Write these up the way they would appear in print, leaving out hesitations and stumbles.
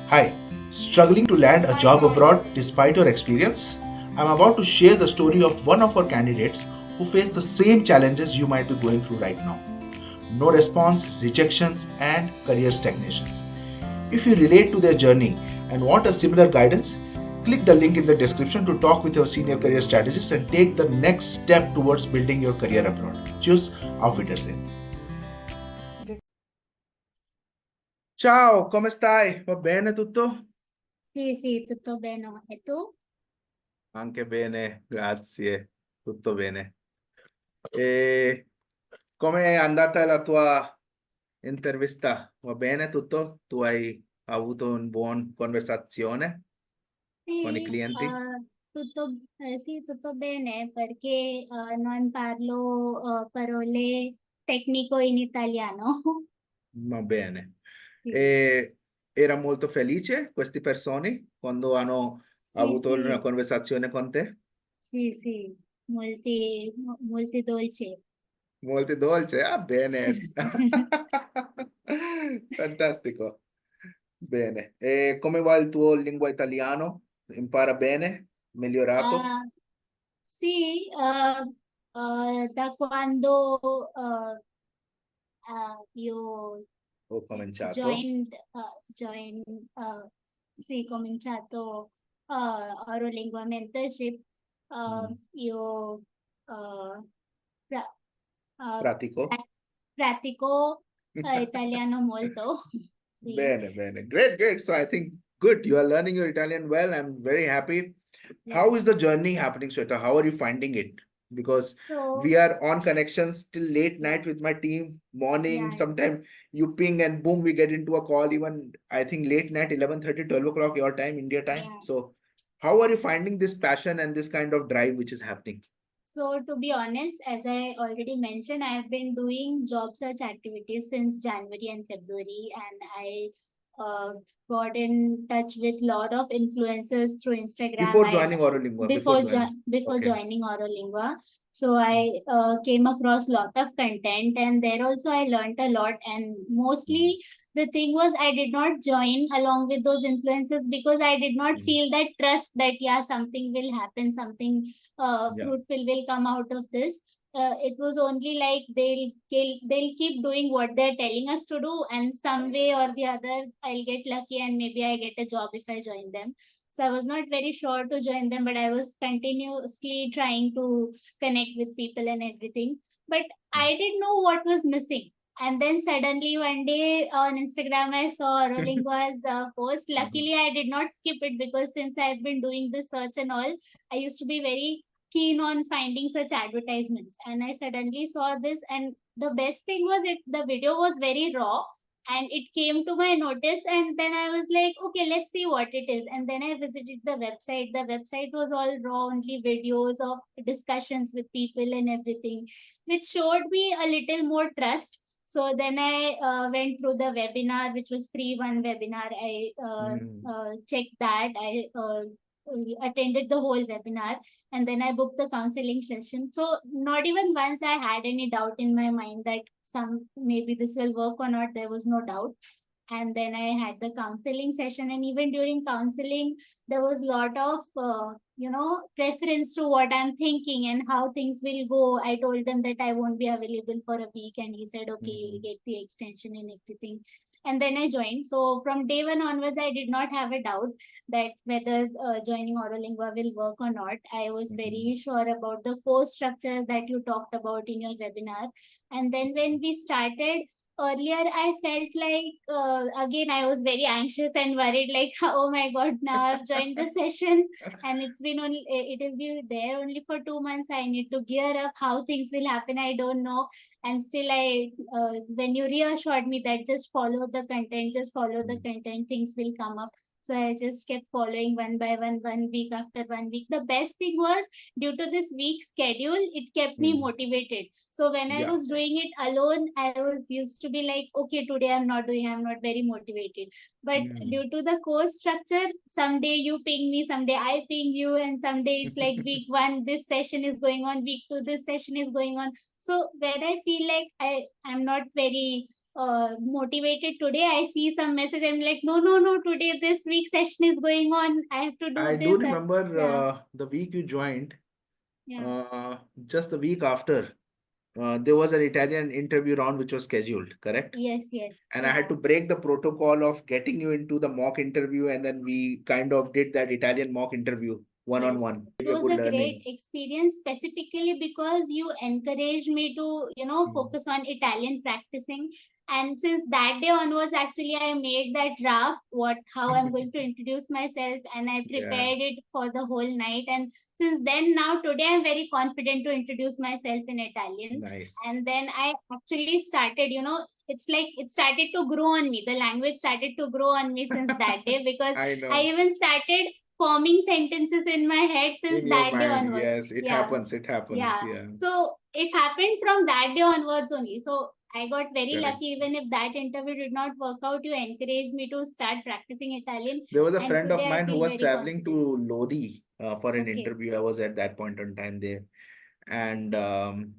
Hi, struggling to land a job abroad despite your experience? I'm about to share the story of one of our candidates who faced the same challenges you might be going through right now. No response, rejections, and career stagnations. If you relate to their journey and want a similar guidance, click the link in the description to talk with your senior career strategist and take the next step towards building your career abroad. Choose Auf Wiedersehen. Ciao, come stai? Va bene tutto? Sì, tutto bene. E tu? Anche bene, grazie, tutto bene. E come è andata la tua intervista? Va bene tutto? Tu hai avuto una buona conversazione con i Sì, clienti? sì, tutto bene perché non parlo parole tecnico in italiano. Va bene. Sì, E era molto felice queste persone quando hanno sì, avuto una sì, conversazione con te? sì, molti dolci. Molto dolce, ah bene. Fantastico. Bene. E come va il tuo lingua italiano? Impara bene? Migliorato? Ah, sì, da quando io Ho cominciato? joined, join, sì, cominciato Eurolingua Mentorship. Mm. Io uh, pra- uh, Pratico? pra- pratico italiano molto. Sì, Bene, bene. Great, great. So I think good. You are learning your Italian well. I'm very happy. yeah. How is the journey happening, Sweta? How are you finding it? Because So, we are on connections till late yeah, night with my team, morning, yeah, sometime you ping and boom, we get into a call, even I think late night, 11:30, 12 o'clock your time, India time. yeah. So how are you finding this passion and this kind of drive which is happening? So, to be honest, as I already mentioned, I have been doing job search activities since January and February, and I uh, got in touch with lot of influencers through Instagram. Before joining Orolingua, before joining. Before Okay. joining Orolingua, so Mm, I came across lot of content, and there also I learned a lot. And mm, mostly the thing was I did not join along with those influencers because I did not mm. feel that trust that yeah something will happen, something Yeah. fruitful will come out of this. It was only like they'll keep doing what they're telling us to do, and some way or the other I'll get lucky and maybe I get a job if I join them. So I was not very sure to join them, but I was continuously trying to connect with people and everything. But Mm. I didn't know what was missing. And then suddenly one day on Instagram, I saw Rolingua's post. Mhm. Luckily, I did not skip it because since I've been doing this search and all, I used to be very keen on finding such advertisements. And I suddenly saw this, and the best thing was the video was very raw and it came to my notice. And then I was like, okay, let's see what it is. And then I visited the website. The website was all raw, only videos of discussions with people and everything, which showed me a little more trust. So then I went through the webinar, which was free one webinar. I Mm, checked that. I attended the whole webinar, and then I booked the counseling session. So not even once I had any doubt in my mind that some maybe this will work or not. There was no doubt. And then I had the counseling session, and even during counseling there was a lot of preference to what I'm thinking and how things will go. I told them that I won't be available for a week, and he said okay, you'll mhm, get the extension and everything. And then I joined. So from day one onwards I did not have a doubt that whether joining Orolingua will work or not. I was mhm, very sure about the course structure that you talked about in your webinar. And then when we started, earlier I felt like again I was very anxious and worried like oh my god, now I've joined the session and it's been only it will be there only for 2 months. I need to gear up. How things will happen, I don't know. And still I when you reassured me that just follow the content, just follow the mhm, content, things will come up. So I just kept following one by one, one week after one week. The best thing was, due to this week schedule, it kept me mhm. motivated. So when I Yeah. was doing it alone, I was used to be like, okay, today I'm not very motivated. But Mm. due to the course structure, someday you ping me, someday I ping you, and someday it's like week one, this session is going on, week two, this session is going on. So when I feel like I'm not very motivated today, I see some message, I'm like, no, no, no, today this week session is going on, I have to do I do this. remember Yeah, the week you joined, yeah. just the week after, there was an Italian interview round which was scheduled, correct? Yes, yes, And I had yeah. to break the protocol of getting you into the mock interview, and then we kind of did that Italian mock interview one on Yes, one. it Gave you a was good a great learning. experience specifically because you encouraged me to, Mm. focus on Italian practicing. And since that day onwards, actually, I made that draft, how I'm going to introduce myself, and I Yeah, prepared it for the whole night. And since then, now today, I'm very confident to introduce myself in Italian. nice. And then I actually started, it's like it started to grow on me. The language started to grow on me since that day because I I know. even started forming sentences in my head since In your that day mind, onwards. yes, it Yeah, happens. It happens. yeah. Yeah, So it happened from that day onwards only. So I got very correct. lucky. Even if that interview did not work out, you encouraged me to start practicing Italian. There was a And friend of today I mine who feel was very traveling confident. to Lodi for an Okay. interview. I was at that point in time there. And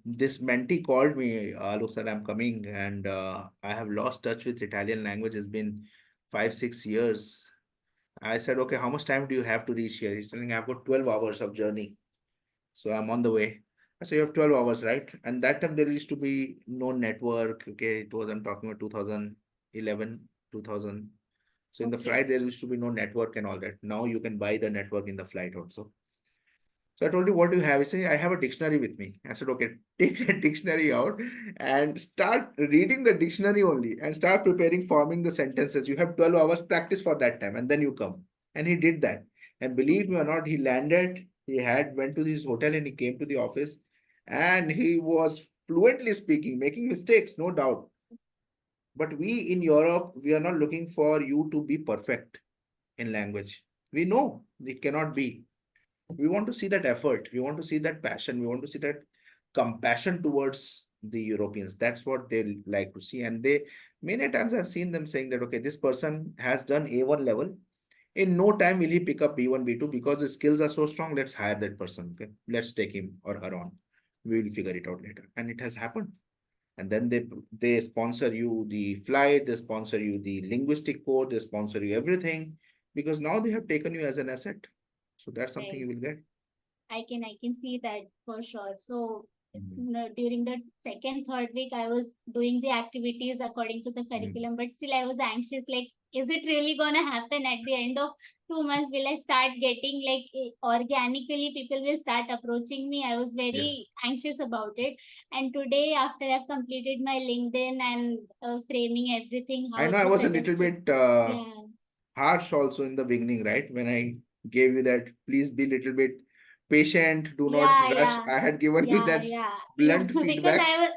this mentee called me, look, sir, I'm coming, and I have lost touch with Italian language. It's been 5, 6 years. I said, okay, how much time do you have to reach here? He's saying, I've got 12 hours of journey. So I'm on the way. I said, you have 12 hours, right? And that time there used to be no network. Okay, it was, I'm talking about 2011, 2000. So in the Okay. flight, there used to be no network and all that. Now you can buy the network in the flight also. So I told you, what do you have? He said, I have a dictionary with me. I said, okay, take the dictionary out and start reading the dictionary only and start preparing, forming the sentences. You have 12 hours practice for that time and then you come. And he did that. And believe me or not, he landed, went to his hotel and he came to the office and he was fluently speaking, making mistakes, no doubt. But we in Europe, we are not looking for you to be perfect in language. We know it cannot be. We want to see that effort, we want to see that passion, we want to see that compassion towards the Europeans. That's what they like to see. And they, many times I've seen them saying that, okay, this person has done A1 level, in no time will he pick up B1 B2 because the skills are so strong. Let's hire that person. Okay, let's take him or her on, we will figure it out later. And it has happened. And then they sponsor you the flight, they sponsor you the linguistic course, they sponsor you everything, because now they have taken you as an asset. So that's something Right. you will get. I can see that for sure. So Mhm. during the second, third week, I was doing the activities according to the Mhm. curriculum, but still I was anxious. Like, is it really gonna happen at the end of 2 months? Will I start getting like organically people will start approaching me? I was Yes. very anxious about it. And today, after I've completed my LinkedIn and framing everything, I how know I to was a little suggest it. bit Yeah, harsh also in the beginning, right? When I gave you that, please be little bit patient, do not yeah, rush. yeah, I had given you yeah, that yeah, yeah. blunt Because feedback. I was,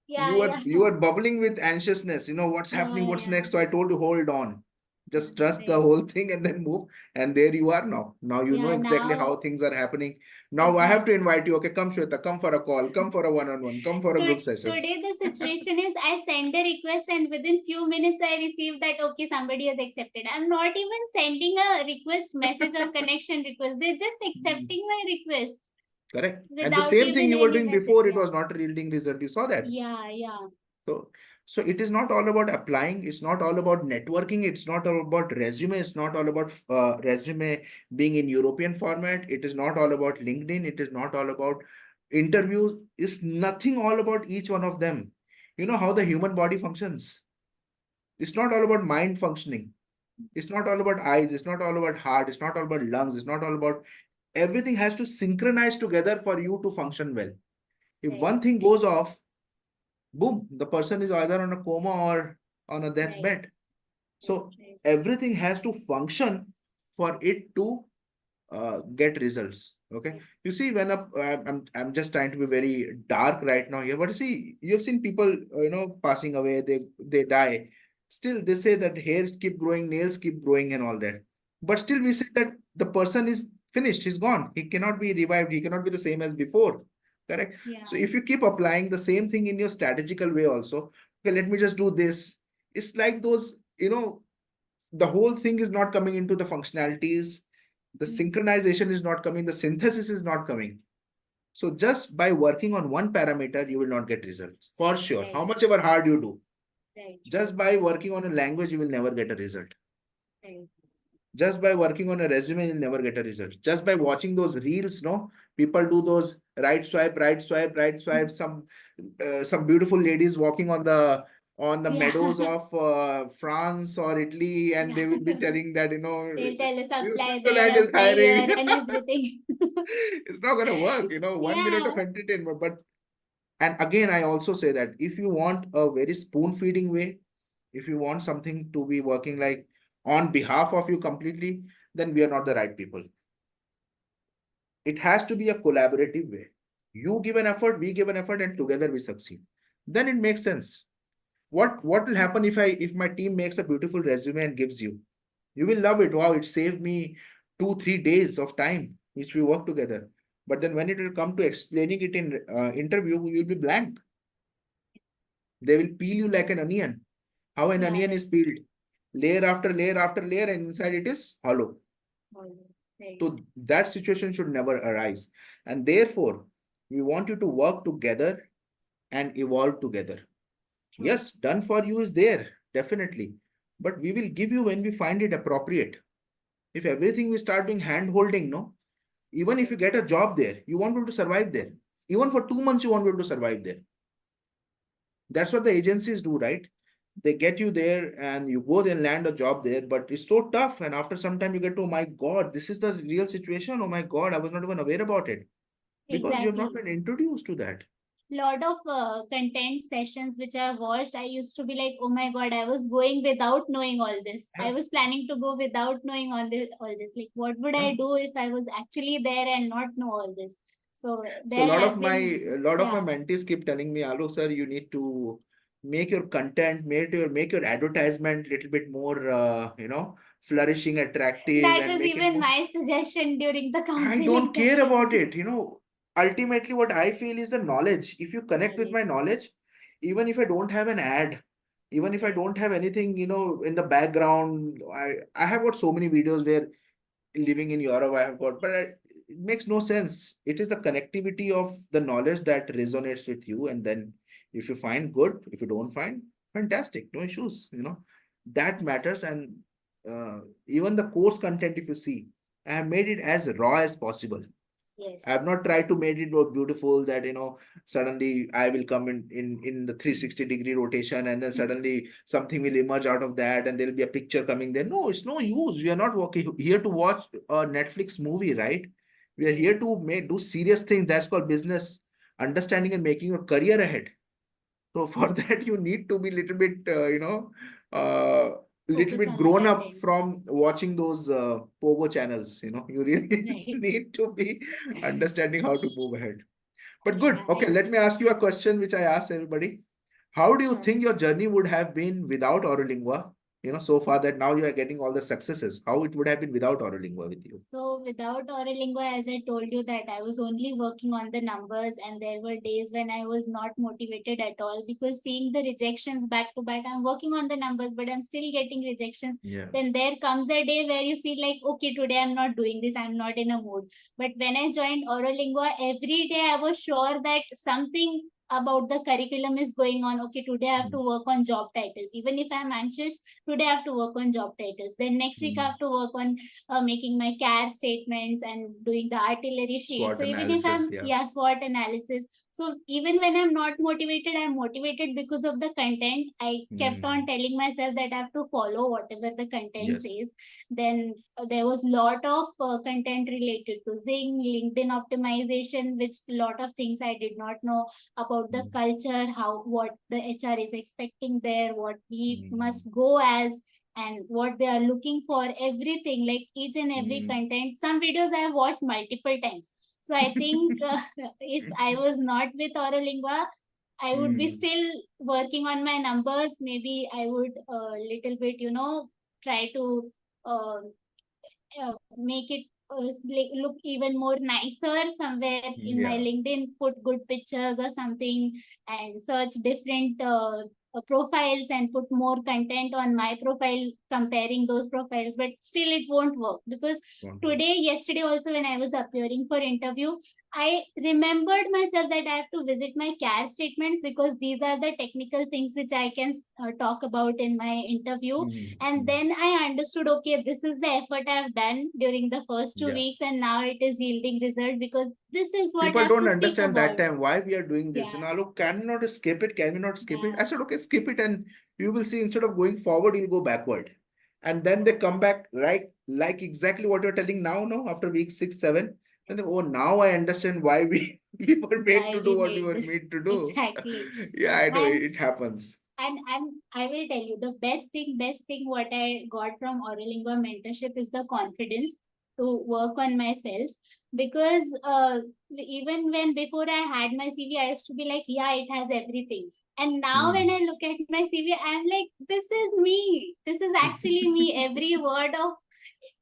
You yeah, were yeah. you were bubbling with anxiousness. You know what's happening, Yeah, what's yeah, next. So I told you, hold on. Just trust the right. whole thing and then move. And there you are now. Now you know Yeah, exactly how now things are happening. Now I have to exactly. invite you. Okay, come Shweta, come for a call, come for a one-on-one, come for a To, group sessions. today the situation is I send a request and within few minutes I receive that okay somebody has accepted. I'm not even sending a request message or connection request. They're just Mm. accepting my request Correct. And the without same thing even you were any doing message. before, it Yeah, was not yielding result. You saw that. yeah, yeah. So, so it is not all about applying. It's not all about networking. It's not all about resume. It's not all about resume being in European format. It is not all about LinkedIn. It is not all about interviews. It's nothing all about each one of them. You know how the human body functions. It's not all about mind functioning. It's not all about eyes. It's not all about heart. It's not all about lungs. It's not all about, everything has to synchronize together for you to function well. If Right, one thing goes off, boom, the person is either on a coma or on a right, deathbed. right, So right, everything has to function for it to get results. Okay, right. you see, when I'm just trying to be very dark right now here, but you see, you've seen people, passing away, they die. Still, they say that hairs keep growing, nails keep growing, and all that. But still, we say that the person is finished, he's gone, he cannot be revived, he cannot be the same as before. Correct. So Yeah, if you keep applying the same thing in your strategical way also, okay, let me just do this. It's like those, the whole thing is not coming into the functionalities, the synchronization is not coming, the synthesis is not coming. So just by working on one parameter, you will not get results for sure, how right. much ever hard you do. Right. Just by working on a language, you will never get a result. Right. Just by working on a resume, you'll never get a result. Just by watching those reels, no, people do those right swipe, right swipe, right swipe. Some beautiful ladies walking on the Yeah. meadows of France or Italy, and they Yeah. will be telling that They'll tell us apply Switzerland there, is apply hiring. here, and everything. It's not gonna work. 1 minute Yeah. of entertainment, but and again, I also say that if you want a very spoon feeding way, if you want something to be working like on behalf of you completely, then we are not the right people. It has to be a collaborative way. You give an effort, we give an effort, and together we succeed. Then it makes sense. What will happen if my team makes a beautiful resume and gives you? You will love it. Wow, it saved me 2 3 days of time which we work together. But then when it will come to explaining it in interview, you will be blank. They will peel you like an onion. How an Yeah. onion is peeled, layer after layer after layer, and inside it is hollow. Right. So that situation should never arise. And therefore, we want you to work together and evolve together. True. Yes, done for you is there, definitely. But we will give you when we find it appropriate. If everything we start doing hand holding, no, even if you get a job there, you won't be able to survive there. Even for 2 months, you won't be able to survive there. That's what the agencies do, right? They get you there and you go there and land a job there, but it's so tough. And after some time, you get to, oh my God, this is the real situation. Oh my God, I was not even aware about it because you have not Exactly. been introduced to that. Lot of content sessions which I watched, I used to be like, oh my god, I was going without knowing all this. Yeah. I was planning to go without knowing all this. Like, what would Yeah. I do if I was actually there and not know all this? So So there have been, a lot of my yeah, mentees keep telling me, Alok sir, you need to make your content, make your advertisement little bit more, flourishing, attractive, that and was make it even more. my suggestion during the I counseling don't care session. about it. Ultimately, what I feel is the knowledge. If you connect with my Knowledge. knowledge, even if I don't have an ad, even if I don't have anything, in the background, I have got so many videos where living in Europe I have got, but it makes no sense. It is the connectivity of the knowledge that resonates with you, and then if you find good, if you don't find, fantastic, no issues. That Yes. matters, and uh, even the course content, if you see, I have made it as raw as possible. I Yes. have not tried to make it more beautiful that suddenly I will come in the 360-degree rotation, and then suddenly something will emerge out of that and there'll be a picture coming there. No, it's no use. We are not working here to watch a Netflix movie, right? We are here to do serious things. That's called business, understanding and making your career ahead. So for that, you need to be little bit, little Focus bit on the grown up content. from watching those Pogo channels. You really Right. need to be understanding how to move ahead. But good. Yeah. Okay, let me ask you a question which I asked everybody. How do you Sure. think your journey would have been without Orolingua? So far that now you are getting all the successes. How it would have been without Orolingua with you? So without Oralingua, as I told you that I was only working on the numbers, and there were days when I was not motivated at all because seeing the rejections back to back, I'm working on the numbers, but I'm still getting rejections. Yeah. Then there comes a day where you feel like, okay, today I'm not doing this, I'm not in a mood. But when I joined Oralingua, every day I was sure that something about the curriculum is going on. Okay, today I have to Mm. work on job titles. Even if I'm anxious, today I have to work on job titles. Then next week I Mm. have to work on making my CAR statements and doing the artillery sheet. SWOT So even if analysis. I'm, Yeah. yeah, SWOT analysis. So even when I'm not motivated, I'm motivated because of the content. I kept on Mm. telling myself that I have to follow whatever the content Yes. says. Then there was lot of content related to Zing, LinkedIn optimization, which lot of things I did not know about the Mm. culture, how what the HR is expecting there, what we Mm. must go as, and what they are looking for, everything, like each and every Mm. content. Some videos I have watched multiple times. So I think if I was not with Oralingua, I would be Mm. still working on my numbers. Maybe I would little bit, try to uh, make it look even more nicer somewhere in my Yeah. LinkedIn, put good pictures or something, and search different profiles and put more content on my profile comparing those profiles. But still it won't work because Don't work. yesterday also when I was appearing for interview, I remembered myself that I have to visit my CAR statements because these are the technical things which I can talk about in my interview. And Mm-hmm. then I understood, okay, this is the effort I've done during the first two Yeah. weeks, and now it is yielding result because this is what I People have don't to speak understand that about. time why we are doing this. Yeah, You know, look, can we not skip it? Can we not skip it? I yeah, said, okay, skip it, and you will see instead of going forward, you'll go backward. And then they come back, right? Like exactly what you're telling now, no, after week 6, 7. And they, oh, now I understand why we, we were made why to do we what we made were this. made to do. Exactly. Yeah, I know And it happens. and I will tell you, the best thing what I got from Oralingua mentorship is the confidence to work on myself. Because even when before I had my CV, I used to be like, yeah, it has everything. And now when Hmm. I look at my CV, I'm like, this is me, this is actually me. Every word of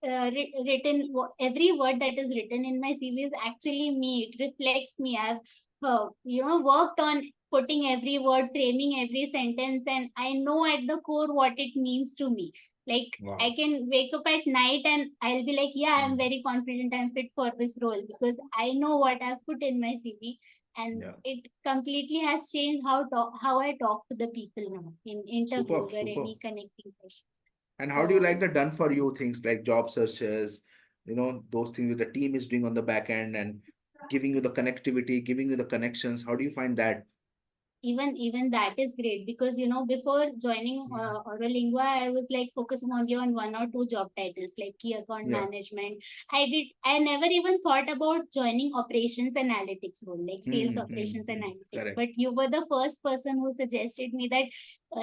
every word that is written in my CV is actually me. It reflects me. I've worked on putting every word, framing every sentence, and I know at the core what it means to me. Like, I Wow. can wake up at night and I'll be like, yeah, I'm Hmm. very confident I'm fit for this role because I know what I've put in my CV. And Yeah. it completely has changed how I talk to the people now in interviews Superb, or any superb. connecting sessions. And how do you So like the done for you things like job searches, those things that the team is doing on the back end and giving you the connectivity, giving you the connections? How do you find that? even that is great because before joining Mhm. Oralingua, I was like focusing only on one or two job titles like key account Yeah. management. I never even thought about joining operations analytics role like sales operations analytics, Correct. but you were the first person who suggested me that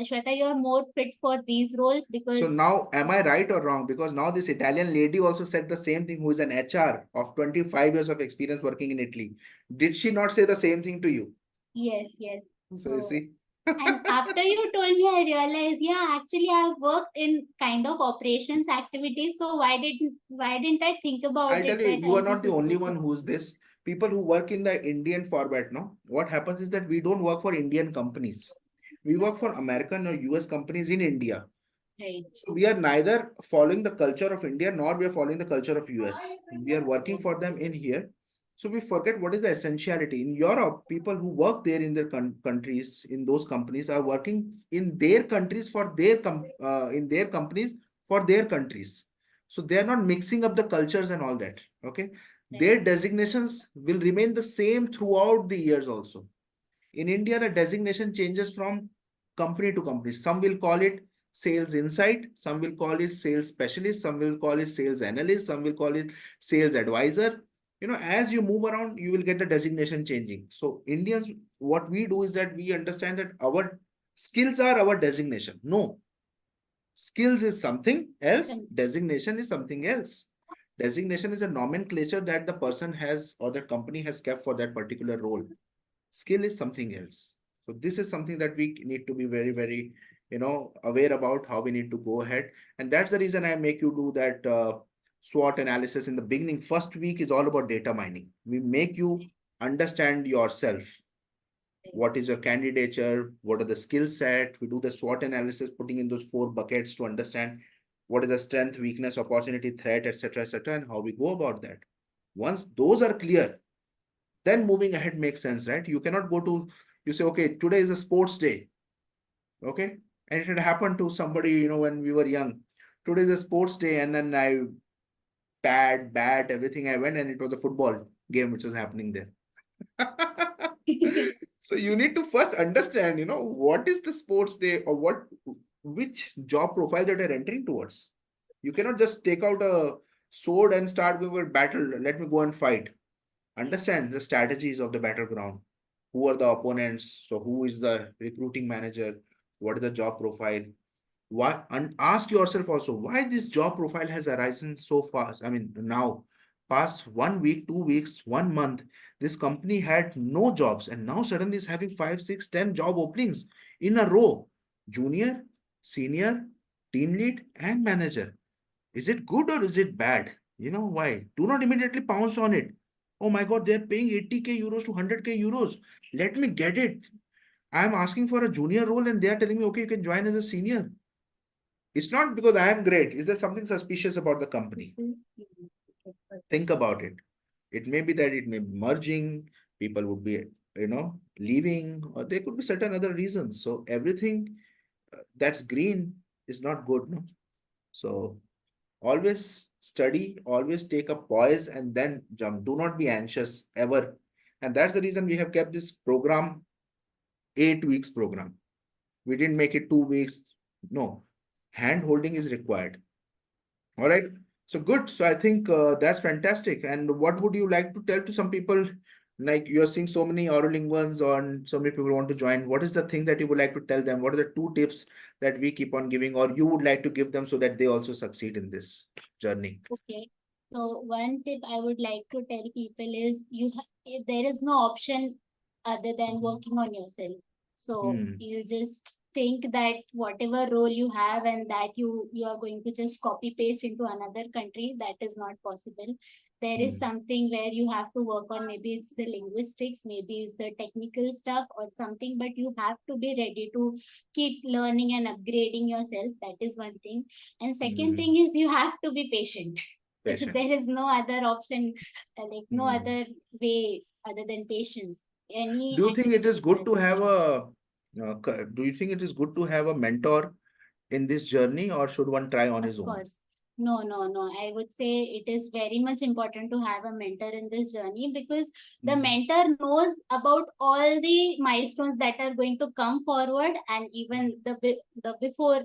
Shweta, you're more fit for these roles So because now, am I right or wrong? Because now this Italian lady also said the same thing, who is an HR of 25 years of experience working in Italy. Did she not say the same thing to you? yes, yes. So you So see. and after you told me, I realized, yeah, actually, I've worked in kind of operations activities. So why didn't I think about I'll it tell you, that you are I'll be not the only suitable for one who's something? this. People who work in the Indian format, no? What happens is that we don't work for Indian companies. We work for American or US companies in India. Right. So we are neither following the culture of India nor we are following the culture of US. We are working for them in here. So we forget what is the essentiality. In Europe, people who work there in their countries, in those companies, are working in their countries for their in their companies for their countries. So they are not mixing up the cultures and all that. Okay, Right. their designations will remain the same throughout the years also. In India, the designation changes from company to company. Some will call it sales insight, some will call it sales specialist, some will call it sales analyst, some will call it sales advisor. As you move around, you will get the designation changing. So, Indians, what we do is that we understand that our skills are our designation. No, skills is something else, Right. designation is something else. Designation is a nomenclature that the person has or the company has kept for that particular role. Skill is something else. So this is something that we need to be very, very, aware about how we need to go ahead. And that's the reason I make you do that SWOT analysis in the beginning. First week is all about data mining. We make you understand yourself. Right. What is your candidature? What are the skill set? We do the SWOT analysis, putting in those 4 buckets to understand what is the strength, weakness, opportunity, threat, etc., and how we go about that. Once those are clear, then moving ahead makes sense, right? You cannot go to, you say, okay, today is a sports day, okay? And it had happened to somebody, when we were young. Today is a sports day, and then I bat, everything I went, and it was a football game which was happening there. So you need to first understand, what is the sports day or which job profile that you're entering towards. You cannot just take out a sword and start going with battle. Let me go and fight. Right. Understand the strategies of the battleground. Who are the opponents? So who is the recruiting manager? What is the job profile? Why? And ask yourself also why this job profile has arisen so fast. I mean, now, past 1 week, 2 weeks, 1 month, this company had no jobs and now suddenly is having 5, 6, 10 job openings in a row. Junior, senior, team lead, and manager. Is it good or is it bad? Why? Do not immediately pounce on it. Oh my God, they're paying 80k euros to 100k euros. Let me get it. I'm asking for a junior role and they are telling me, okay, you can join as a senior. It's not because I am great. Is there something suspicious about the company? Mhm. Think about it. It may be that it may be merging, people would be, leaving, or there could be certain other reasons. So everything that's green is not good, no? So always study, always take a pause and then jump. Do not be anxious ever. And that's the reason we have kept this program 8 weeks program. We didn't make it 2 weeks. No, hand holding is required. All right. So good. So I think that's fantastic. And what would you like to tell to some people? Like you're seeing so many Aurolinguans on so many people want to join. What is the thing that you would like to tell them? What are the two tips that we keep on giving, or you would like to give them so that they also succeed in this journey? Okay. So one tip I would like to tell people is there is no option other than Mhm. working on yourself. So Hmm. you just think that whatever role you have and that you are going to just copy paste into another country, that is not possible. There is Hmm. something where you have to work on, maybe it's the linguistics, maybe it's the technical stuff or something, but you have to be ready to keep learning and upgrading yourself. That is one thing. And second Hmm. thing is you have to be patient. Patient. There is no other option, like no Hmm. other way other than patience. Any Do you think it is good activity, to have do you think it is good to have a mentor in this journey, or should one try on of his own? course. No, no, no. I would say it is very much important to have a mentor in this journey because the Mhm. mentor knows about all the milestones that are going to come forward and even the before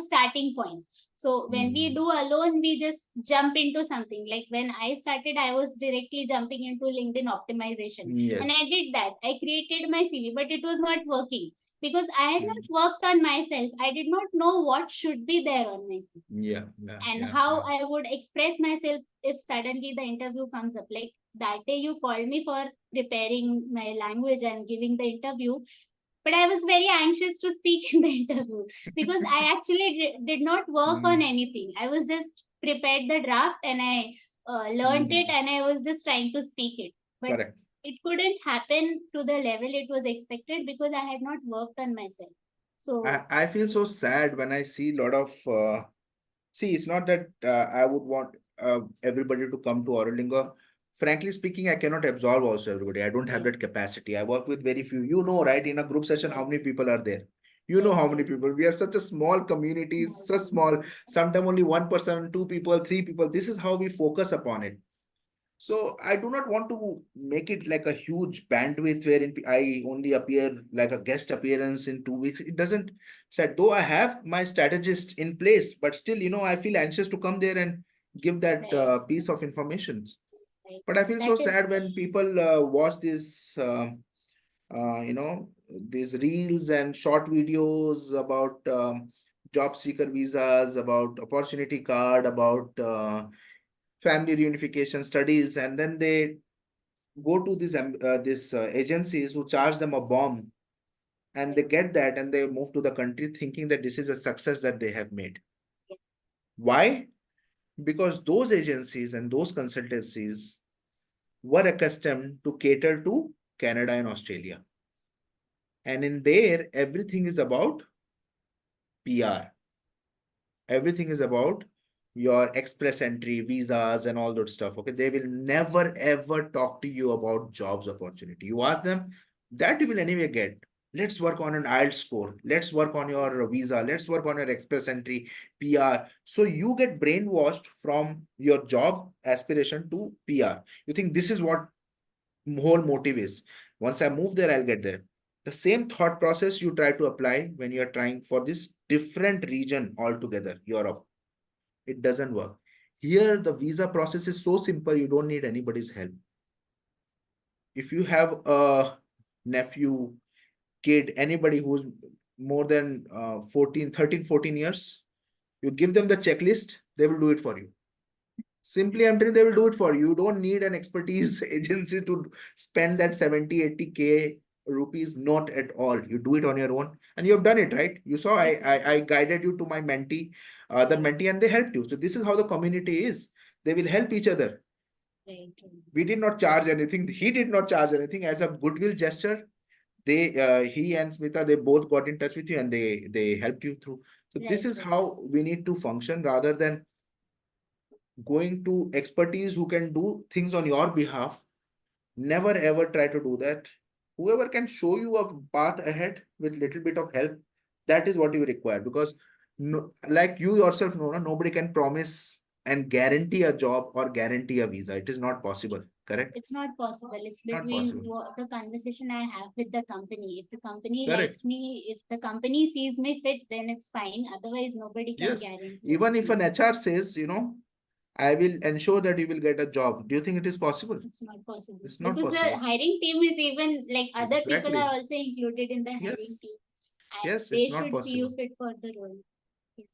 starting points. So when we Mhm. do alone, we just jump into something. Like when I started, I was directly jumping into LinkedIn optimization, and I Yes. did that. I created my CV, but it was not working because I had not Mm. worked on myself. I did not know what should be there on my CV Yeah, yeah, and yeah, how yeah. I would express myself if suddenly the interview comes up. Like that day, you called me for preparing my language and giving the interview, but I was very anxious to speak in the interview because I actually did not work on Mm. anything. I was just prepared the draft and I learned it Mhm. and I was just trying to speak it. But Correct. it couldn't happen to the level it was expected because I had not worked on myself. So, I feel so sad when I see a lot of see, it's not that I would want everybody to come to Aurolingo. Frankly speaking, I cannot absorb also everybody. I don't have right, that capacity. I work with very few. You know, right? In a group session, how right, many people are there? You know right, how many right. people. We are such a small community, Small so small. community. Sometimes only one person, two people, three people. This is how we focus upon it. So I do not want to make it like a huge bandwidth wherein I only appear like a guest appearance in 2 weeks. It doesn't said though I have my strategist in place, but still, I feel anxious to come there and give that Right, piece of information. right. But I feel That so is sad when people watch this, these reels and short videos about job seeker visas, about opportunity card, about family reunification studies, and then they go to these agencies who charge them a bomb, and right. they get that and they move to the country thinking that this is a success that they have made. Yeah, Why? Because those agencies and those consultancies were accustomed to cater to Canada and Australia, and in there everything is about PR. Everything is about your express entry visas and all that stuff. Okay, they will never ever talk to you about jobs opportunity. You ask them, that you will anyway get. Let's work on an IELTS score, let's work on your visa, let's work on your express entry PR. So you get brainwashed from your job aspiration to PR. You think this is what whole motive is. Once I move there, I'll get there. The same thought process you try to apply when you are trying for this different region altogether, Europe. It doesn't work. Here, the visa process is so simple, you don't need anybody's help. If you have a nephew, kid, anybody who's more than 14, 13, 14 years, you give them the checklist, they will do it for you. Simply, I'm telling you, they will do it for you. You don't need an expertise agency to spend that 70, 80K rupees, not at all. You do it on your own, and you have done it, right? You saw I exactly. guided you to my mentee, other Right, mentee, and they helped you. So this is how the community is. They will help each other. right, right. We did not charge anything. He did not charge anything as a goodwill gesture. He and Smita, they both got in touch with you and they helped you through. So this Right, is right. how we need to function rather than going to expertise who can do things on your behalf. Never ever try to do that. Whoever can show you a path ahead with little bit of help, that is what you require. Because no, like you yourself know, nobody can promise and guarantee a job or guarantee a visa. It is not possible. Correct? It's not possible. It's Not between possible. the conversation I have with the company. If the company Correct. likes me, if the company sees me fit, then it's fine. Otherwise, nobody can Yes. guarantee Even if an anything. HR says, I will ensure that you will get a job. Do you think it is possible? It's not possible It's not because the possible. hiring team is even like other people Exactly. are also included in the hiring Yes. team, and Yes, they it's not should see you possible. fit for the role. Yeah.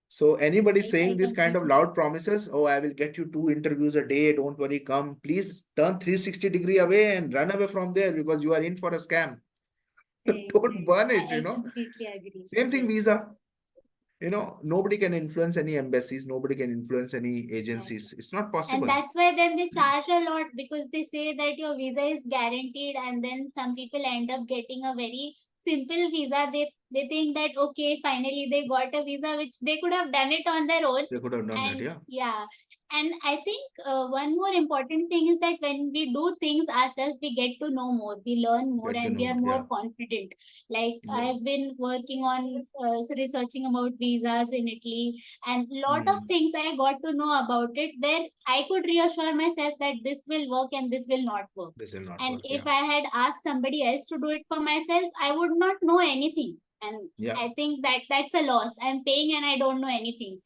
So anybody I saying this kind of completely loud promises, oh, I will get you 2 interviews a day, don't worry, come, please turn 360-degree away and run away from there because you are in for a scam. right, Don't right. burn it, I completely agree. Same thing, Yes. visa. Nobody can influence any embassies, nobody can influence any Exactly. agencies. It's not And possible. that's why then they charge a lot because they say that your visa is guaranteed, and then some people end up getting a very simple visa. They think that okay, finally they got a visa which they could have done it on their own. They could have done that, And yeah. yeah, and I think one more important thing is that when we do things ourselves, we get to know more, we learn more, Get to and we know are more, yeah. more confident. Like Yeah. I've been working on researching about visas in Italy, and lot of Hmm. things I got to know about it where I could reassure myself that this will work and this will not work. This will not And work, if yeah. I had asked somebody else to do it for myself, I would not know anything. And Yeah. I think that that's a loss. I'm paying and I don't know anything.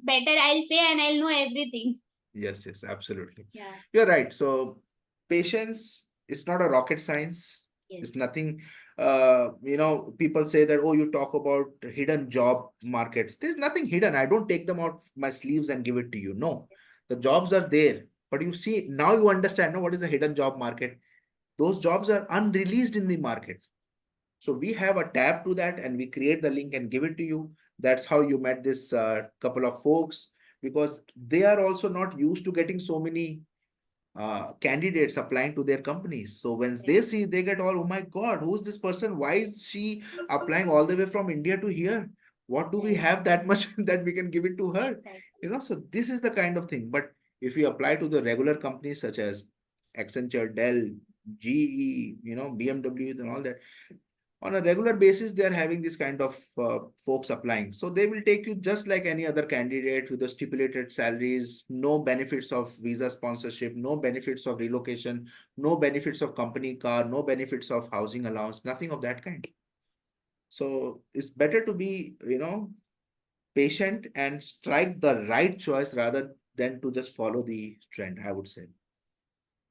Better I'll pay and I'll know everything. Yes, yes, absolutely. Yeah. You're right. So patience is not a rocket science. Yes. It's nothing. People say that, oh, you talk about hidden job markets. There's nothing hidden. I don't take them out my sleeves and give it to you. No, the jobs are there. But you see, now you understand, no, what is a hidden job market? Those jobs are unreleased in the market. So we have a tab to that and we create the link and give it to you. That's how you met this couple of folks because they are also not used to getting so many candidates applying to their companies. So when they Right. see, they get all, oh my God, who's this person? Why is she applying all the way from India to here? What do we Right. have that much that we can give it to her? Exactly. So this is the kind of thing. But if you apply to the regular companies such as Accenture, Dell, GE, BMW and all that, on a regular basis they are having this kind of folks applying, so they will take you just like any other candidate with the stipulated salaries, no benefits of visa sponsorship, no benefits of relocation, no benefits of company car, no benefits of housing allowance, nothing of that kind. So it's better to be patient and strike the right choice rather than to just follow the trend, I would say.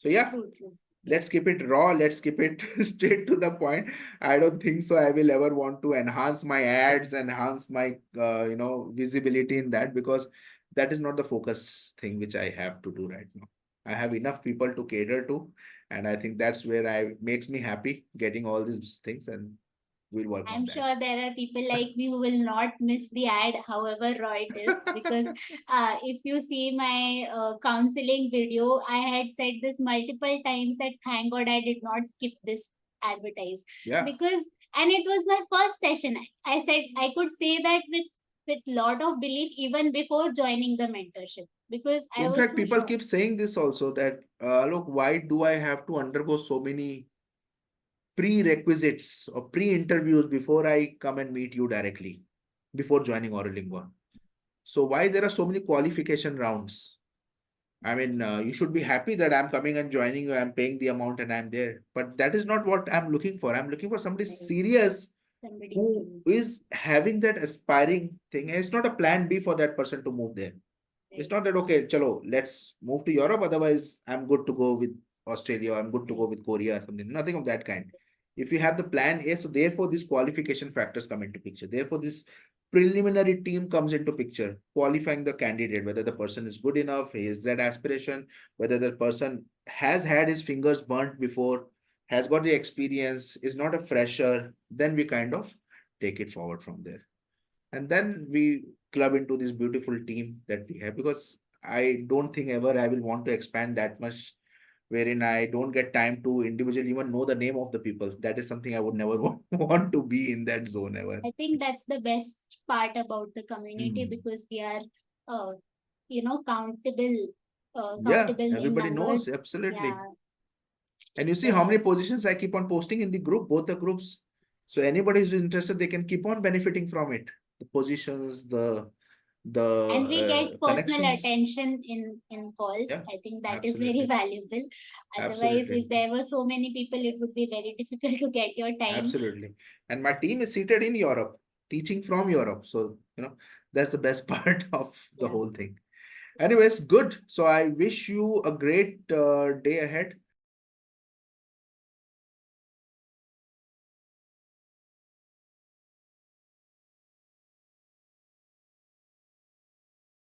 So yeah, True, true. Yeah. let's keep it raw, let's keep it straight to the point. I don't think so I will ever want to enhance my ads, enhance my visibility in that, because that is not the focus thing which I have to do right now. I have enough people to cater to, and I think that's where I makes me happy getting all these things, and we'll work on I'm that. sure there are people like me who will not miss the ad, however raw it is. Because if you see my counseling video, I had said this multiple times that thank God I did not skip this advertise. Yeah. Because, and it was my first session. I said I could say that with lot of belief even before joining the mentorship because I In was fact, so people sure. keep saying this also, that look, why do I have to undergo so many prerequisites or pre-interviews before I come and meet you directly before joining Oralingua? So why there are so many qualification rounds? I mean, you should be happy that I'm coming and joining you, I'm paying the amount and I'm there. But that is not what I'm looking for. I'm looking for somebody Right. serious Somebody who serious. is having that aspiring thing. And it's not a plan B for that person to move there. It's Right. not that, okay, chalo, let's move to Europe. Otherwise, I'm good to go with Australia. I'm good to Right. go with Korea or something. Nothing of that kind. If you have the plan A, so therefore these qualification factors come into picture. Therefore, this preliminary team comes into picture, qualifying the candidate, whether the person is good enough, he has that aspiration, whether the person has had his fingers burnt before, has got the experience, is not a fresher, then we kind of take it forward from there. And then we club into this beautiful team that we have, because I don't think ever I will want to expand that much wherein I don't get time to individually even know the name of the people. That is something I would never want to be in that zone ever. I think that's the best part about the community Hmm. because we are uh, countable, Yeah, countable in everybody knows, numbers. absolutely. Yeah, And you it's see how many positions I keep on posting in the group, both the groups. So anybody who's interested, they can keep on benefiting from it. The positions, and we get the personal connections. attention in calls. Yeah, I think that is very absolutely. valuable. Otherwise, Absolutely. if there were so many people, it would be very difficult to get your time. Absolutely. And my team is seated in Europe, teaching from Europe. So, that's the best part of the Yeah. whole thing. Anyways, good. So I wish you a great day ahead.